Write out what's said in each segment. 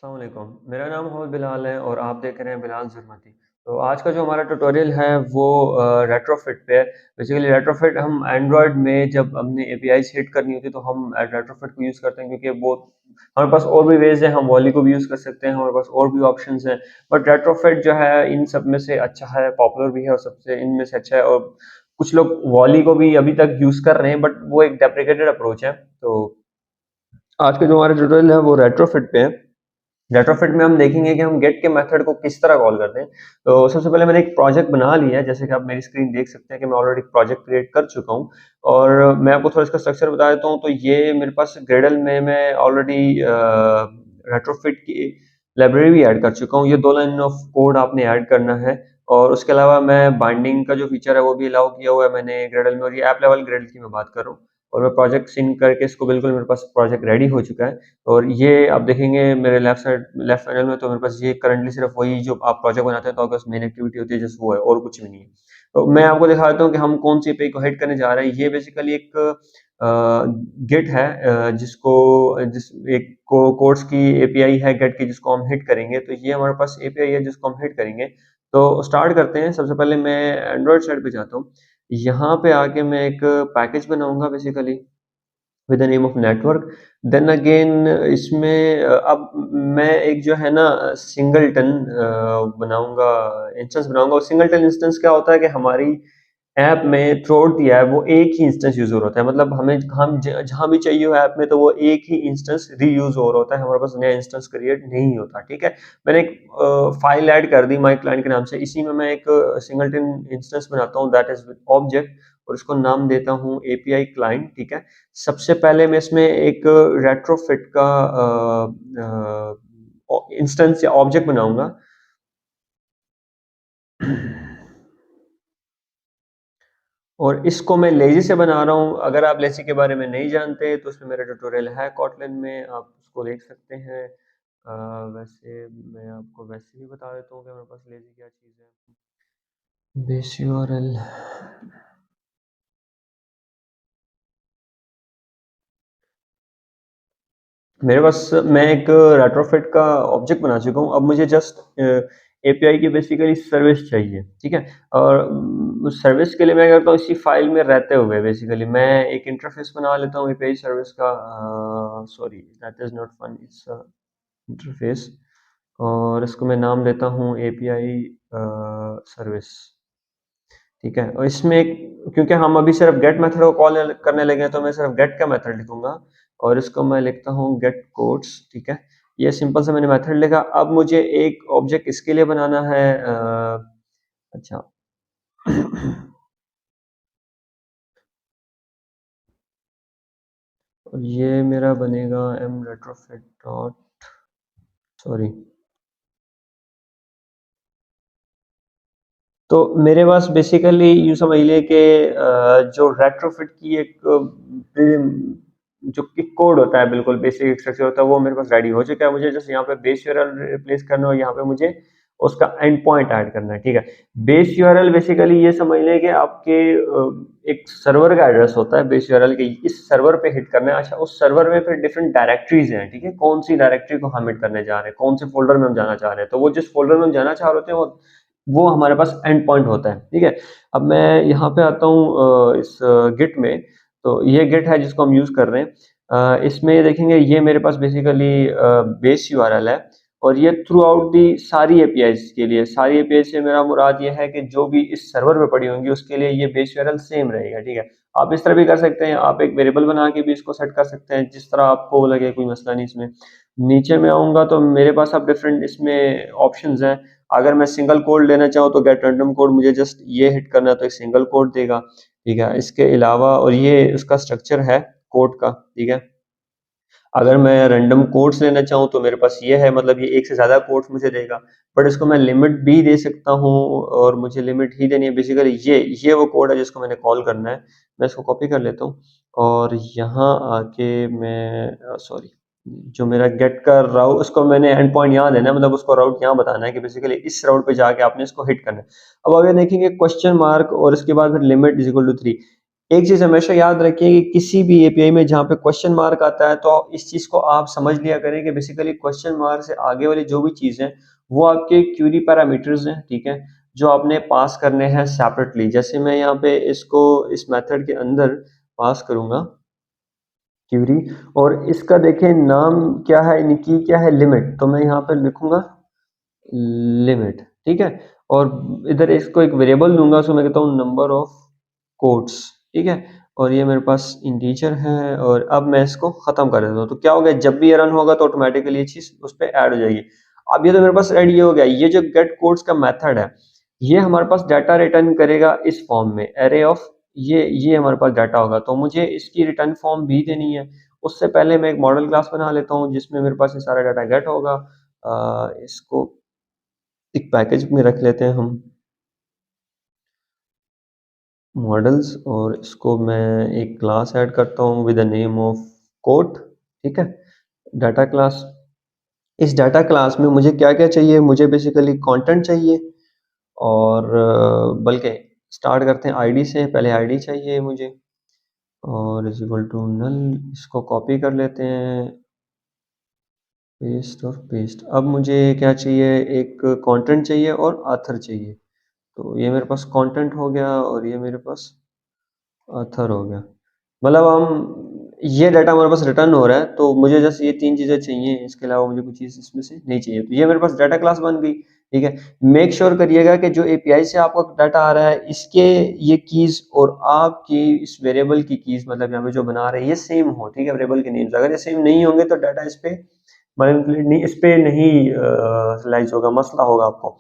अस्सलाम वालेकुम। मेरा नाम मोहम्मद बिलाल है और आप देख रहे हैं बिलाल ज़रमती। तो आज का जो हमारा ट्यूटोरियल है वो रेट्रोफिट पे है। बेसिकली रेट्रोफिट हम एंड्रॉयड में जब हमने एपीआईज़ हिट करनी होती है तो हम रेट्रोफिट को यूज़ करते हैं क्योंकि वो हमारे पास और भी वेज़ हैं, हम वॉली को भी यूज़ कर सकते हैं, हमारे पास और भी ऑप्शंस हैं। बट रेट्रोफिट जो है इन सब में से अच्छा है, पॉपुलर भी है और सबसे इनमें से अच्छा है। और कुछ लोग वॉली को भी अभी तक यूज़ कर रहे हैं बट वो एक डेप्रिकेटेड अप्रोच है। तो आज का जो हमारा ट्यूटोरियल है वो रेट्रोफिट पे है। रेट्रोफिट में हम देखेंगे कि हम गेट के मेथड को किस तरह कॉल करते हैं। तो सबसे पहले मैंने एक प्रोजेक्ट बना लिया है, जैसे कि आप मेरी स्क्रीन देख सकते हैं कि मैं ऑलरेडी एक प्रोजेक्ट क्रिएट कर चुका हूँ। और मैं आपको थोड़ा इसका स्ट्रक्चर बता देता हूँ। तो ये मेरे पास ग्रेडल में मैं ऑलरेडी रेट्रोफिट की लाइब्रेरी भी ऐड कर चुका हूँ। ये 2 लाइन ऑफ कोड आपने ऐड करना है और उसके अलावा मैं बाइंडिंग का जो फीचर है वो भी अलाउ किया हुआ है मैंने ग्रेडल में, और ये ऐप लेवल ग्रेडल की मैं बात कर रहा हूँ। और मैं प्रोजेक्ट सिंक करके इसको बिल्कुल मेरे पास प्रोजेक्ट रेडी हो चुका है। और ये आप देखेंगे मेरे लेफ्ट पैनल में, तो मेरे पास ये करंटली सिर्फ वही जो आप प्रोजेक्ट बनाते हैं तो आपके पास मेन एक्टिविटी होती है जस्ट वो है, और कुछ भी नहीं है। तो मैं आपको दिखा देता हूँ कि हम कौन सी एपीआई को हिट करने जा रहे हैं। ये बेसिकली एक गिट है, जिसको जिस एक कोड्स की एपीआई है गेट की, जिसको हम हिट करेंगे। तो ये हमारे पास एपीआई है जिसको हम हिट करेंगे। तो स्टार्ट करते हैं। सबसे पहले मैं एंड्रॉइड साइड पे जाता हूँ। यहाँ पे आके मैं एक पैकेज बनाऊंगा basically with the name of network. Then again इसमें अब मैं एक जो है ना सिंगलटन बनाऊंगा, इंस्टेंस बनाऊंगा। और सिंगलटन इंस्टेंस क्या होता है कि हमारी ऐप में थ्रू आउट द ऐप वो एक ही इंस्टेंस यूज हो रहा होता है। मतलब हमें हम जहां भी चाहिए हो ऐप में तो वो एक ही इंस्टेंस रीयूज हो रहा होता है, हमारे पास नया इंस्टेंस क्रिएट नहीं होता। ठीक है, मैंने एक फाइल ऐड कर दी माई क्लाइंट के नाम से। इसी में मैं एक सिंगलटन इंस्टेंस बनाता हूँ दैट इज विद ऑब्जेक्ट, और इसको नाम देता हूँ एपीआई क्लाइंट। ठीक है, सबसे पहले मैं इसमें एक रेट्रोफिट का इंस्टेंस या ऑब्जेक्ट बनाऊंगा। और इसको मैं लेजी से बना रहा हूँ। अगर आप लेजी के बारे में नहीं जानते तो उसमें मेरा ट्यूटोरियल है कॉटलिन में, आप उसको देख सकते हैं। वैसे मैं आपको वैसे ही बता देता हूँ कि मेरे पास लेजी क्या चीज़ है। बेस यूआरएल मेरे पास, मैं एक रेट्रोफिट का ऑब्जेक्ट बना चुका हूँ। अब मुझे जस्ट एपीआई की बेसिकली सर्विस चाहिए। ठीक है, और उस सर्विस के लिए मैं करता हूँ इसी फाइल में रहते हुए बेसिकली मैं एक इंटरफेस बना लेता हूँ एपीआई सर्विस का। Sorry, that is not fun, it's interface. और इसको मैं नाम देता हूँ एपीआई सर्विस। ठीक है, और इसमें क्योंकि हम अभी सिर्फ गेट मेथड को कॉल करने लगे हैं तो मैं सिर्फ गेट का मेथड लिखूंगा। और इसको मैं लिखता हूँ गेट कोड्स। ठीक है, ये सिंपल सा मैंने मेथड लिखा। अब मुझे एक ऑब्जेक्ट इसके लिए बनाना है। अच्छा और ये मेरा बनेगा एम रेट्रोफिट डॉट, सॉरी। तो मेरे पास बेसिकली यूँ समझ लिए कि जो रेट्रोफिट की एक जो किक कोड होता है, बिल्कुल बेसिक स्ट्रक्चर होता है, वो मेरे पास रेडी हो चुका है। मुझे जस्ट यहाँ पे बेस यूआरएल रिप्लेस करना है और यहाँ पे मुझे उसका एंड पॉइंट ऐड करना है। ठीक है, बेस यूआरएल बेसिकली ये समझ लें कि आपके एक सर्वर का एड्रेस होता है बेस यूआरएल के, इस सर्वर पे हिट करना है। अच्छा, उस सर्वर में फिर डिफरेंट डायरेक्टरीज हैं। ठीक है, कौन सी डायरेक्टरी को हम हिट करने जा रहे हैं, कौन से फोल्डर में हम जाना चाह रहे हैं, तो वो जिस फोल्डर में हम जाना चाह रहे होते हैं वो हमारे पास एंड पॉइंट होता है। ठीक है, अब मैं यहाँ पे आता हूँ इस गिट में। तो ये गिट है जिसको हम यूज कर रहे हैं। इसमें देखेंगे ये मेरे पास बेसिकली बेस यूआरएल है, और ये थ्रू आउट दी सारी एपीआई के लिए। सारी एपीआई से मेरा मुराद ये है कि जो भी इस सर्वर पे पड़ी होंगी उसके लिए ये बेस यूआरएल सेम रहेगा। ठीक है, आप इस तरह भी कर सकते हैं, आप एक वेरिएबल बना के भी इसको सेट कर सकते हैं, जिस तरह आपको लगे, कोई मसला नहीं इसमें। नीचे में आऊंगा तो मेरे पास अब डिफरेंट इसमें ऑप्शंस हैं। अगर मैं सिंगल कोड लेना चाहूँ तो गेट रैंडम कोड, मुझे जस्ट ये हिट करना है तो एक सिंगल कोड देगा। ठीक है, इसके अलावा, और ये उसका स्ट्रक्चर है कोड का। ठीक है, अगर मैं रैंडम कोड्स लेना चाहूँ तो मेरे पास ये है, मतलब ये एक से ज़्यादा कोड्स मुझे देगा। बट इसको मैं लिमिट भी दे सकता हूँ, और मुझे लिमिट ही देनी है बेसिकली। ये वो कोड है जिसको मैंने कॉल करना है। मैं इसको कॉपी कर लेता हूँ और यहाँ आके मैं सॉरी, जो मेरा गेट का राउट, उसको मैंने एंड पॉइंट यहाँ देना है, मतलब उसको राउट यहाँ बताना है कि बेसिकली इस राउट पे जाके आपने इसको हिट करना है। अब आगे देखेंगे क्वेश्चन मार्क और इसके बाद फिर लिमिट इज इक्वल टू 3। एक चीज़ हमेशा याद रखिए कि किसी भी एपीआई में जहाँ पे क्वेश्चन मार्क आता है, तो इस चीज़ को आप समझ लिया करें कि बेसिकली क्वेश्चन मार्क से आगे वाली जो भी चीज़ है, वो आपके क्वेरी पैरामीटर्स हैं, ठीक है? जो आपने पास करने हैं सेपरेटली। जैसे मैं यहाँ पे इसको इस मेथड के अंदर पास करूँगा क्वेरी, और इसका देखें नाम क्या है, इनकी क्या है, लिमिट। तो मैं यहाँ पे लिखूँगा लिमिट, ठीक है? और इधर इसको एक वेरिएबल दूँगा, उसको मैं कहता हूँ नंबर ऑफ कोट्स, ठीक है? और ये मेरे पास इंटीजर है, और अब मैं इसको खत्म कर देता हूँ। तो क्या हो गया, जब भी ये रन होगा तो ऑटोमेटिकली ये चीज़ उस पे ऐड हो जाएगी। अब ये तो मेरे पास रेडी हो गया। ये जो गेट कोड्स का मेथड है, ये हमारे पास डाटा रिटर्न करेगा इस फॉर्म में, एरे ऑफ, ये हमारे पास डाटा होगा। तो मुझे इसकी रिटर्न फॉर्म भी देनी है। उससे पहले मैं एक मॉडल क्लास बना लेता हूँ जिसमें मेरे पास ये सारा डाटा गेट होगा। इसको एक पैकेज में रख लेते हैं हम, मॉडल्स, और इसको मैं एक क्लास ऐड करता हूँ with the name of quote, ठीक है? Data class. इस डाटा क्लास में मुझे क्या-क्या चाहिए, मुझे बेसिकली कंटेंट चाहिए, और बल्कि स्टार्ट करते हैं आईडी से। पहले आईडी चाहिए मुझे, और इज इक्वल टू नल। इसको कॉपी कर लेते हैं, पेस्ट और पेस्ट। अब मुझे क्या चाहिए, एक कंटेंट चाहिए और ऑथर चाहिए। तो ये मेरे पास कंटेंट हो गया, और ये मेरे पास ऑथर हो गया। मतलब हम, ये डाटा हमारे पास रिटर्न हो रहा है, तो मुझे जस्ट ये 3 चीज़ें चाहिए, इसके अलावा मुझे कुछ चीज़ इसमें से नहीं चाहिए। तो ये मेरे पास डाटा क्लास बन गई, ठीक है? मेक श्योर करिएगा कि जो एपीआई से आपका डाटा आ रहा है, इसके ये कीज़ और आपकी इस वेरिएबल की कीज़, मतलब यहाँ पे जो बना रहे हैं, ये सेम हो, ठीक है? वेरिएबल के नेम्स अगर ये सेम नहीं होंगे तो डाटा इस पे मैनिपुलेट नहीं, इस पे नहीं रियलाइज़ होगा, मसला होगा आपको।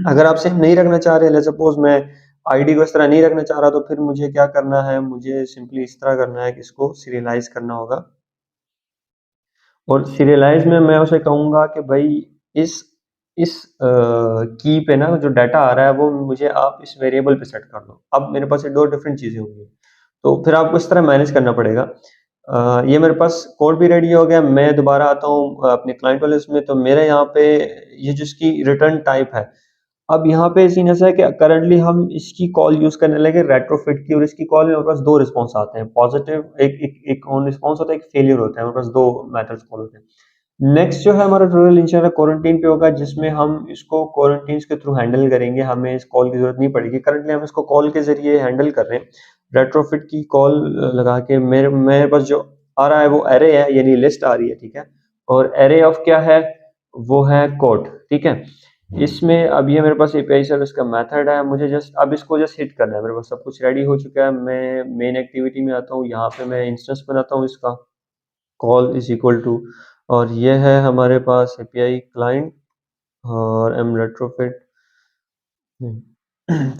अगर आप सेम नहीं रखना चाह रहे हैं, लेट्स सपोज़ मैं आईडी को इस तरह नहीं रखना चाह रहा, तो फिर मुझे क्या करना है, मुझे सिंपली इस तरह करना है कि इसको सीरियलाइज करना होगा। और सीरियलाइज में मैं उसे कहूँगा कि भाई इस इस की पे ना जो डाटा आ रहा है वो मुझे आप इस वेरिएबल पे सेट कर दो। अब मेरे पास ये 2 डिफरेंट चीज़ें होंगी, तो फिर आपको इस तरह मैनेज करना पड़ेगा। ये मेरे पास कोड भी रेडी हो गया। मैं दोबारा आता हूँ अपने क्लाइंट वाले उसमें, तो मेरे यहाँ पे ये जो इसकी रिटर्न टाइप है, अब यहाँ पे सीन ऐसा है कि करंटली हम इसकी कॉल यूज़ करने लगे रेट्रोफिट की, और इसकी कॉल में हमारे पास 2 रिस्पॉन्स आते हैं, पॉजिटिव एक एक एक ऑन रिस्पॉन्स होता है, एक फेलियर होता है। हमारे पास 2 मेथड्स कॉल होते हैं। नेक्स्ट जो है हमारा ट्यूटोरियल इंशाल्लाह क्वारंटीन पे होगा, जिसमें हम इसको क्वारंटीन्स के थ्रू हैंडल करेंगे। हमें इस कॉल की ज़रूरत नहीं पड़ेगी। करंटली हम इसको कॉल के ज़रिए हैंडल कर रहे हैं। रेट्रोफिट की कॉल लगा के मेरे मेरे पास जो आ रहा है वो एरे है, यानी लिस्ट आ रही है, ठीक है? और एरे ऑफ क्या है, वो है कोड, ठीक है? इसमें अब ये मेरे पास एपीआई सर्विस का मेथड है, मुझे जस्ट अब इसको जस्ट हिट करना है। मेरे पास सब कुछ रेडी हो चुका है। मैं मेन एक्टिविटी में आता हूँ, यहाँ पे मैं इंस्टेंस बनाता हूँ इसका, कॉल इज इक्वल टू, और ये है हमारे पास एपीआई क्लाइंट, और एम रेट्रोफिट,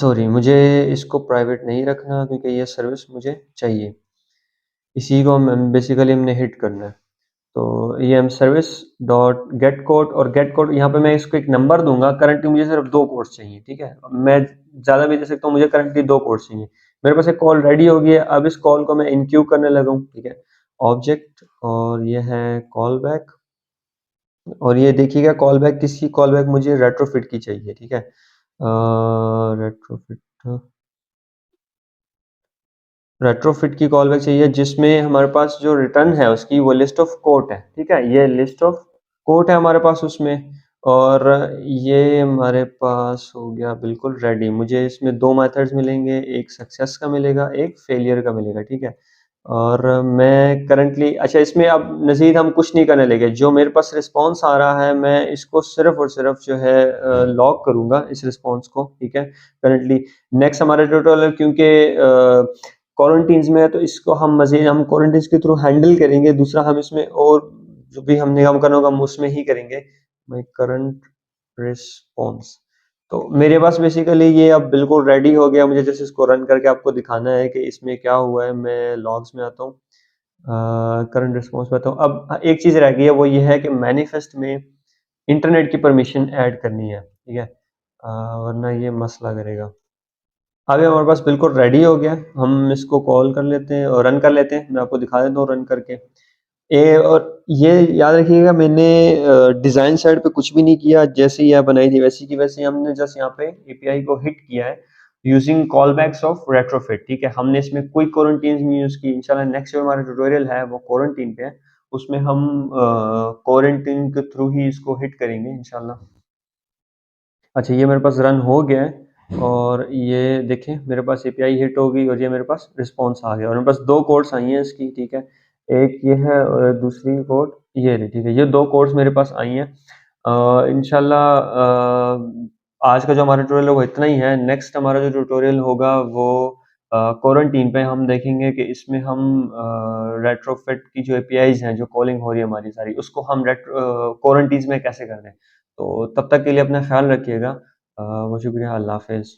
सॉरी मुझे इसको प्राइवेट नहीं रखना क्योंकि ये सर्विस मुझे चाहिए। इसी को हम बेसिकली हमने हिट करना है। तो ये हम सर्विस डॉट गेट कोड, और गेट कोड यहाँ पे मैं इसको एक नंबर दूंगा। करंटली मुझे सिर्फ 2 कोड्स चाहिए, ठीक है? मैं ज़्यादा भी दे सकता हूँ, मुझे करंटली 2 कोड्स चाहिए। मेरे पास एक कॉल रेडी हो गई है। अब इस कॉल को मैं इनक्यू करने लगा हूँ, ठीक है? ऑब्जेक्ट, और ये है कॉल बैक, और ये देखिएगा कॉल बैक किसकी, कॉल बैक मुझे रेट्रोफिट की चाहिए, ठीक है? रेट्रोफिट रेट्रोफिट की कॉल बैक चाहिए, जिसमें हमारे पास जो रिटर्न है उसकी वो लिस्ट ऑफ कोट है, ठीक है? ये लिस्ट ऑफ कोट है हमारे पास उसमें, और ये हमारे पास हो गया बिल्कुल रेडी। मुझे इसमें 2 मेथड्स मिलेंगे, एक सक्सेस का मिलेगा, एक फेलियर का मिलेगा, ठीक है? और मैं करंटली, अच्छा, इसमें अब मज़ीद हम कुछ नहीं करने लगे। जो मेरे पास रिस्पॉन्स आ रहा है, मैं इसको सिर्फ़ और सिर्फ़ जो है लॉग करूँगा इस रिस्पॉन्स को, ठीक है? करंटली नेक्स्ट हमारा ट्यूटोरियल क्योंकि क्वारंटीन्स में है, तो इसको हम मज़ीद हम क्वारंटीन्स के थ्रू हैंडल करेंगे। दूसरा हम इसमें और जो भी हमने काम करना होगा हम उसमें ही करेंगे। माय करंट रिस्पॉन्स, तो मेरे पास बेसिकली ये अब बिल्कुल रेडी हो गया। मुझे जैसे इसको रन करके आपको दिखाना है कि इसमें क्या हुआ है। मैं लॉग्स में आता हूँ, करंट रिस्पॉन्स में आता हूँ। अब एक चीज़ रह गई है, वो ये है कि मैनिफेस्ट में इंटरनेट की परमिशन ऐड करनी है, ठीक है? वरना ये मसला करेगा। अभी हमारे पास बिल्कुल रेडी हो गया। हम इसको कॉल कर लेते हैं और रन कर लेते हैं। मैं आपको दिखा देता हूँ रन करके। और ये याद रखिएगा, मैंने डिज़ाइन साइड पे कुछ भी नहीं किया। जैसे ही ऐप बनाई थी वैसी की वैसे हमने जस्ट यहाँ पे एपीआई को हिट किया है। Using callbacks of Retrofit. ठीक है, हमने इसमें कोई क्वारंटीन नहीं यूज की। इंशाल्लाह नेक्स्ट जो हमारा ट्यूटोरियल है वो क्वारंटीन पे है, उसमें हम क्वारंटीन के थ्रू ही इसको हिट करेंगे इंशाल्लाह। अच्छा, ये मेरे पास रन हो गया है और ये देखें मेरे पास एपीआई हिट हो गई और ये मेरे पास रिस्पॉन्स आ गया और मेरे पास दो कोड्स आई हैं इसकी। ठीक है, एक ये है और दूसरी कोड ये रही। ठीक है, ये दो कोड्स मेरे पास आई हैं। इंशाल्लाह आज का जो हमारा ट्यूटोरियल है वो इतना ही है। नेक्स्ट हमारा जो ट्यूटोरियल होगा वो क्वारंटीन पे हम देखेंगे कि इसमें हम रेट्रोफिट की जो एपीआईज हैं, जो कॉलिंग हो रही है हमारी सारी, उसको हम क्वारंटीन में कैसे कर दें। तो तब तक के लिए अपना ख्याल रखिएगा। बहुत शुक्रिया, अल्लाह हाफ़िज़।